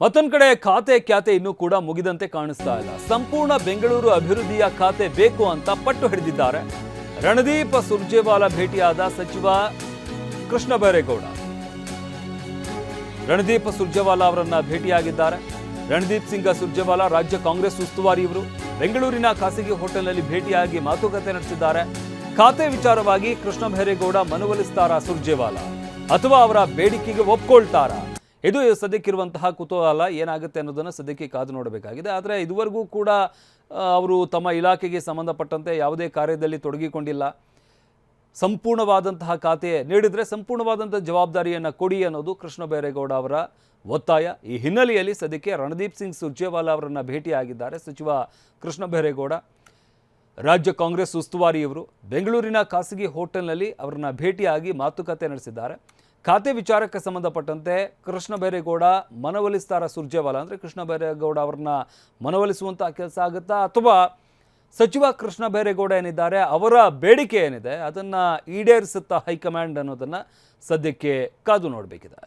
ಮತ್ತೊಂದು ಕಡೆ ಖಾತೆ ಖ್ಯಾತೆ ಇನ್ನೂ ಕೂಡ ಮುಗಿದಂತೆ ಕಾಣಿಸ್ತಾ ಇಲ್ಲ. ಸಂಪೂರ್ಣ ಬೆಂಗಳೂರು ಅಭಿವೃದ್ಧಿಯ ಖಾತೆ ಬೇಕು ಅಂತ ಪಟ್ಟು ಹಿಡಿದಿದ್ದಾರೆ. ರಣದೀಪ್ ಸುರ್ಜೇವಾಲಾ ಭೇಟಿಯಾದ ಸಚಿವ ಕೃಷ್ಣ ಬೈರೇಗೌಡ. ರಣದೀಪ್ ಸುರ್ಜೇವಾಲಾ ಅವರನ್ನ ಭೇಟಿಯಾಗಿದ್ದಾರೆ. ರಣದೀಪ್ ಸಿಂಗ್ ಸುರ್ಜೇವಾಲಾ ರಾಜ್ಯ ಕಾಂಗ್ರೆಸ್ ಉಸ್ತುವಾರಿ ಇವರು ಬೆಂಗಳೂರಿನ ಖಾಸಗಿ ಹೋಟೆಲ್ನಲ್ಲಿ ಭೇಟಿಯಾಗಿ ಮಾತುಕತೆ ನಡೆಸಿದ್ದಾರೆ. ಖಾತೆ ವಿಚಾರವಾಗಿ ಕೃಷ್ಣ ಬೈರೇಗೌಡ ಮನವೊಲಿಸ್ತಾರಾ ಸುರ್ಜೇವಾಲಾ ಅಥವಾ ಅವರ ಬೇಡಿಕೆಗೆ ಒಪ್ಕೊಳ್ತಾರಾ? ಇದು ಸದ್ಯಕ್ಕಿರುವಂತಹ ಕುತೂಹಲ. ಏನಾಗುತ್ತೆ ಅನ್ನೋದನ್ನು ಸದ್ಯಕ್ಕೆ ಕಾದು ನೋಡಬೇಕಾಗಿದೆ. ಆದರೆ ಇದುವರೆಗೂ ಕೂಡ ಅವರು ತಮ್ಮ ಇಲಾಖೆಗೆ ಸಂಬಂಧಪಟ್ಟಂತೆ ಯಾವುದೇ ಕಾರ್ಯದಲ್ಲಿ ತೊಡಗಿಕೊಂಡಿಲ್ಲ. ಸಂಪೂರ್ಣವಾದಂತಹ ಖಾತೆ ನೀಡಿದರೆ ಸಂಪೂರ್ಣವಾದಂಥ ಜವಾಬ್ದಾರಿಯನ್ನು ಕೊಡಿ ಅನ್ನೋದು ಕೃಷ್ಣ ಬೈರೇಗೌಡ ಅವರ ಒತ್ತಾಯ. ಈ ಹಿನ್ನೆಲೆಯಲ್ಲಿ ಸದ್ಯಕ್ಕೆ ರಣದೀಪ್ ಸಿಂಗ್ ಸುರ್ಜೇವಾಲಾ ಅವರನ್ನು ಭೇಟಿಯಾಗಿದ್ದಾರೆ ಸಚಿವ ಕೃಷ್ಣ ಬೈರೇಗೌಡ. ರಾಜ್ಯ ಕಾಂಗ್ರೆಸ್ ಉಸ್ತುವಾರಿ ಇವರು ಬೆಂಗಳೂರಿನ ಖಾಸಗಿ ಹೋಟೆಲ್ನಲ್ಲಿ ಅವರನ್ನ ಭೇಟಿಯಾಗಿ ಮಾತುಕತೆ ನಡೆಸಿದ್ದಾರೆ. ಖಾತೆ ವಿಚಾರಕ್ಕೆ ಸಂಬಂಧಪಟ್ಟಂತೆ ಕೃಷ್ಣ ಬೈರೇಗೌಡ ಮನವೊಲಿಸ್ತಾರ ಸುರ್ಜೇವಾಲಾ ಅಂದರೆ ಕೃಷ್ಣ ಬೈರೇಗೌಡ ಅವರನ್ನ ಮನವೊಲಿಸುವಂಥ ಕೆಲಸ ಆಗುತ್ತಾ ಅಥವಾ ಸಚಿವ ಕೃಷ್ಣ ಬೈರೇಗೌಡ ಏನಿದ್ದಾರೆ ಅವರ ಬೇಡಿಕೆ ಏನಿದೆ ಅದನ್ನು ಈಡೇರಿಸುತ್ತಾ ಹೈಕಮಾಂಡ್ ಅನ್ನೋದನ್ನು ಸದ್ಯಕ್ಕೆ ಕಾದು ನೋಡಬೇಕಿದೆ.